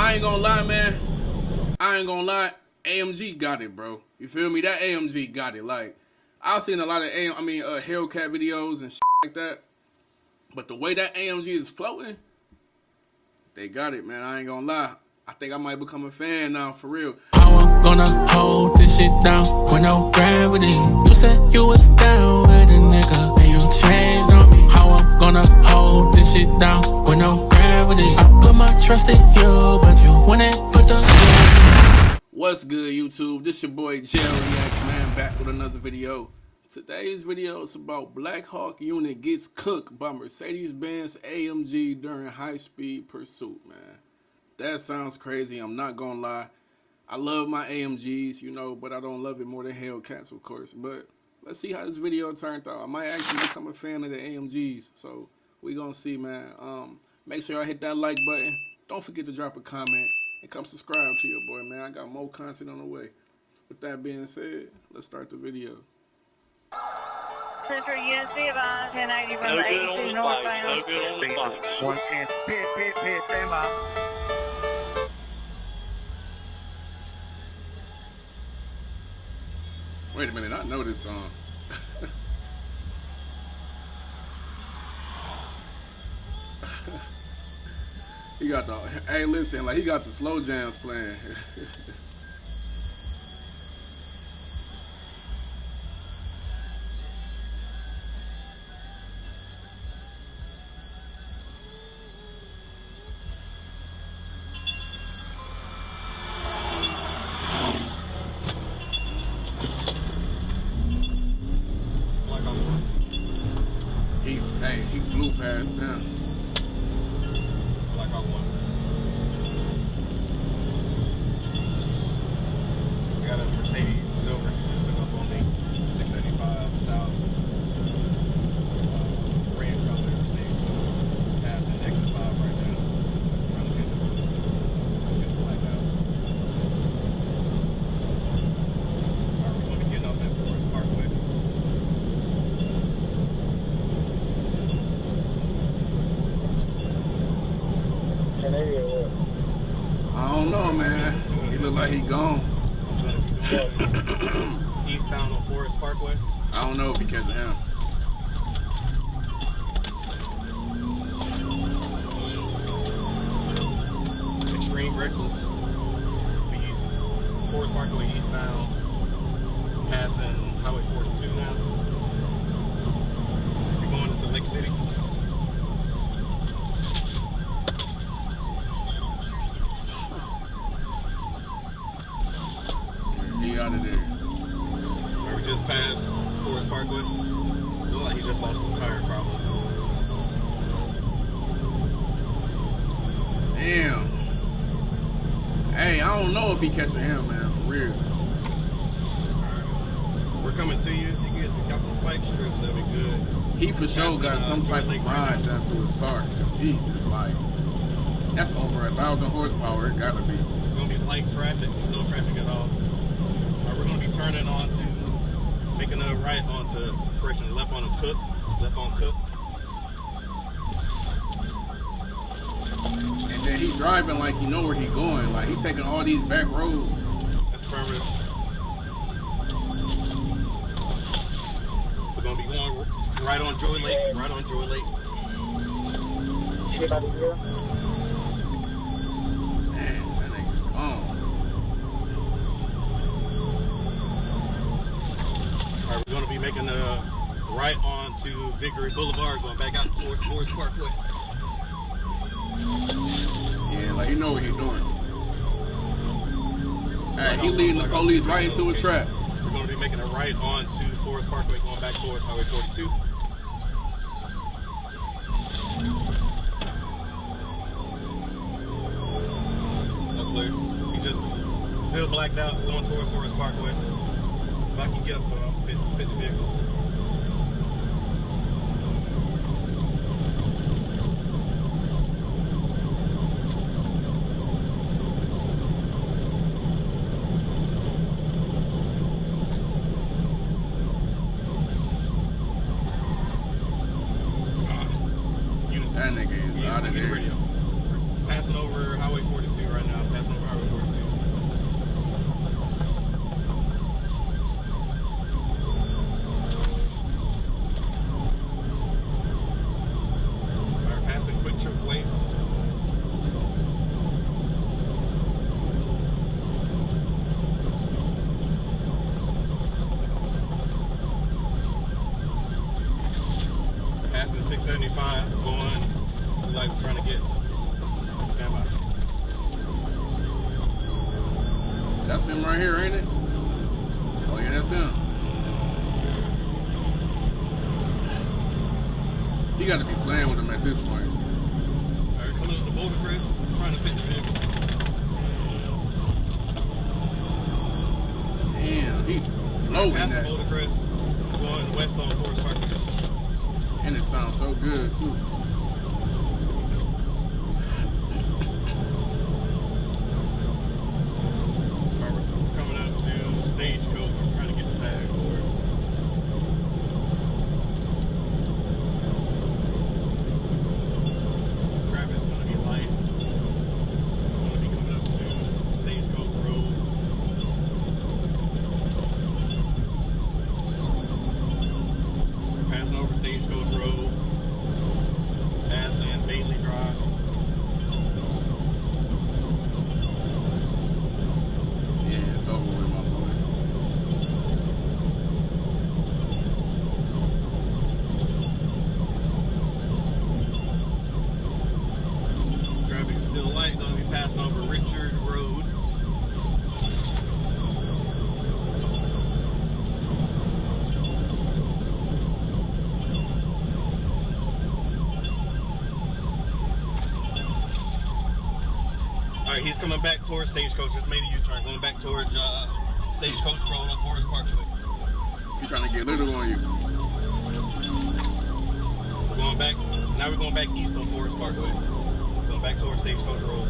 I ain't gonna lie, man. I ain't gonna lie. AMG got it, bro. You feel me? That AMG got it. Like, I've seen a lot of Hellcat videos and shit like that. But the way that AMG is floating, they got it, man. I ain't gonna lie. I think I might become a fan now, for real. I'm gonna hold this shit down with no gravity. You said you was down with a nigga, and you changed on me. How I'm gonna hold this shit down with no gravity? I put my trust in you, but you wouldn't put the... What's good, YouTube? This your boy Jerry X, man, back with another video. Today's video is about Black Hawk unit gets cooked by Mercedes-Benz AMG during high-speed pursuit, man. That sounds crazy, I'm not gonna lie. I love my AMGs, you know, but I don't love it more than Hellcats, of course. But let's see how this video turned out. I might actually become a fan of the AMGs, so we gonna see, man. Make sure y'all hit that like button. Don't forget to drop a comment and come subscribe to your boy, man. I got more content on the way. With that being said, let's start the video. Central UNC about 1090 from 82 northbound. No good on the spike. 110. Pit, stand by. Wait a minute, I know this song. He got the, hey listen, like he got the slow jams playing. He flew past now. Black Hawk 1. Got a Mercedes silver, just took up on me. 675 south. Red color, Mercedes silver. Passing exit 5 right now. Trying to get it. Just blacked out. Alright, we're going to be getting off at Forest Parkway. I don't know, man. He look like he gone. Eastbound on Forest Parkway. I don't know if he catching him. Extreme reckless. Forest Parkway eastbound. Passing Highway 42 now. We're going into Lake City. He out of there. Where we just passed Forest Parkway. Look like he just lost the tire probably. Damn. Hey, I don't know if he catching him, man, for real. We're coming to you. If you got some spike strips, that'd be good. He for sure got some type of ride done to his car, because he's just like, that's over 1,000 horsepower, it gotta be. It's gonna be light traffic, no traffic at all. We're gonna be turning on to, making a right onto, correction, left on Cook, left on Cook. And then he driving like he know where he going, like he taking all these back roads. That's affirmative. We're gonna be going right on Joy Lake, right on Joy Lake. Anybody here? Man, that nigga gone. Alright, we're gonna be making a right on to Vickery Boulevard, going back out towards Forest Parkway. Yeah, like he know what he doing. Hey, he leading the police right into a trap. We're going to be making a right on to Forest Parkway, going back towards Highway 42. No clear. He just still blacked out, going towards Forest Parkway. If I can get up to him, fit the vehicle. That nigga is out of there. Passing over Highway 42 right now. 675 going, like trying to get. Stand by. That's him right here, ain't it? Oh yeah, that's him. He got to be playing with him at this point. Alright, coming up the boulder cribs, trying to fit the vehicle. Damn, he floating Past the that. boulder cribs, going west on Forest Park. And it sounds so good too. Coming up to Stagecoach, trying to get the tag for it. Traffic's going to be light. Going to be coming up to Stagecoach Road. We're passing over Stagecoach Road. Passing Bailey Drive. Yeah, it's over with, my boy. Traffic is still light. Going to be passing over Richard Road. Alright, he's coming back towards Stagecoach. Just made a U-turn. Going back towards Stagecoach Road on Forest Parkway. He trying to get little on you. Going back. Now we're going back east on Forest Parkway. Going back towards Stagecoach Road.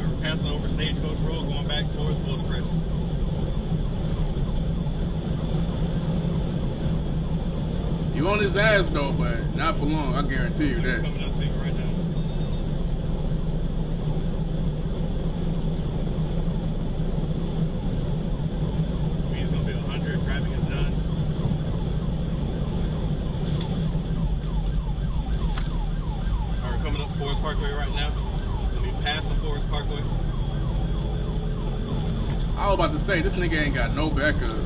We're passing over Stagecoach Road, going back towards Boulder Crest. You on his ass though, but not for long. I guarantee you that. Coming up to you right now. Speed's gonna be 100. Traffic is done. All right, coming up Forest Parkway right now. Gonna be passing Forest Parkway. I was about to say, this nigga ain't got no backup.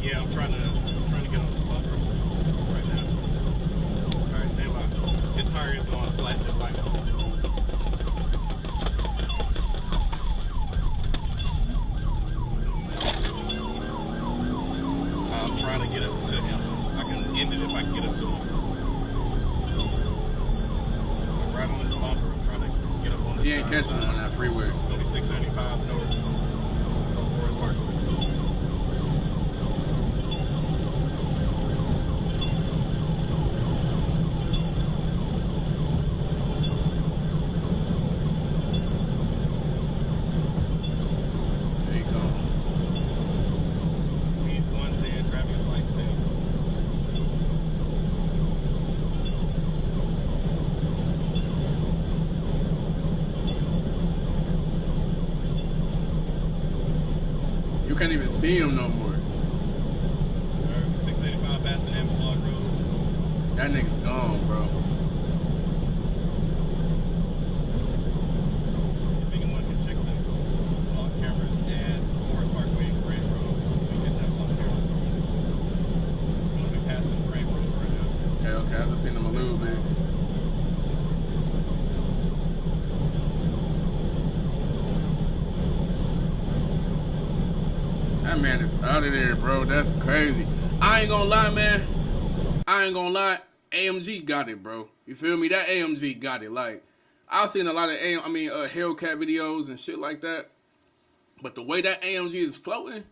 Yeah, I'm trying to get on the buffer right now. All right, stand by. His tire is going flat to black. I'm trying to get up to him. I can end it if I can get up to him. I'm right on his bumper. I'm trying to get up on his He ain't catching him on that freeway. Gonna be 675 north on Forest Parkway. There you go. Speed's 110, traffic is light still. You can't even see him no more. 685 past the Amblog Road. That nigga's gone, bro. If anyone can check the block cameras and Forest Parkway and Grant Road, we get that block camera. We're going to be passing Grant Road right now. Okay, I just seen him a little bit. That man is out of there, bro. That's crazy. I ain't gonna lie, man. I ain't gonna lie. AMG got it, bro. You feel me? That AMG got it. Like, I've seen a lot of Hellcat videos and shit like that. But the way that AMG is floating,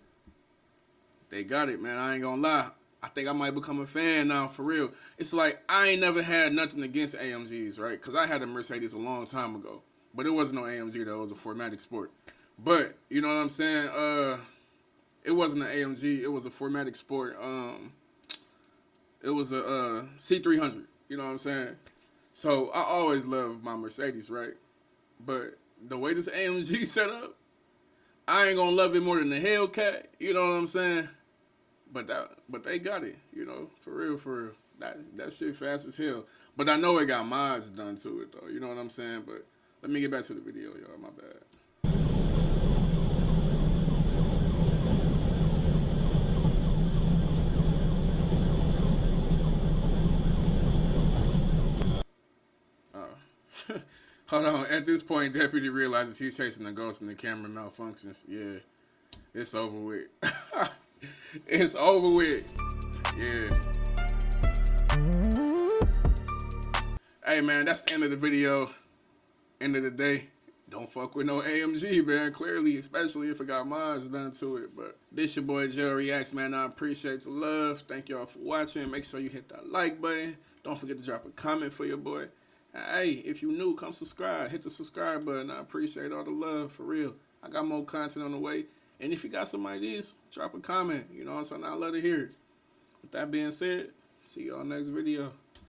they got it, man. I ain't gonna lie. I think I might become a fan now, for real. It's like, I ain't never had nothing against AMGs, right? Because I had a Mercedes a long time ago. But it wasn't no AMG, though. It was a 4MATIC Sport. But, you know what I'm saying? It wasn't an AMG. It was a 4MATIC Sport. It was a C300. You know what I'm saying? So I always love my Mercedes, right? But the way this AMG set up, I ain't gonna love it more than the Hellcat. You know what I'm saying? But they got it. You know, for real, for real. That shit fast as hell. But I know it got mods done to it though. You know what I'm saying? But let me get back to the video, y'all. My bad. Hold on. At this point, Deputy realizes he's chasing a ghost and the camera malfunctions. Yeah, it's over with. It's over with. Yeah. Hey, man, that's the end of the video. End of the day. Don't fuck with no AMG, man. Clearly, especially if it got mods done to it. But this your boy, Joe Reacts, man. I appreciate the love. Thank y'all for watching. Make sure you hit that like button. Don't forget to drop a comment for your boy. Hey, if you new, come subscribe. Hit the subscribe button. I appreciate all the love, for real. I got more content on the way. And if you got some ideas, drop a comment. You know what I'm saying? I love to hear it. With that being said, see y'all next video.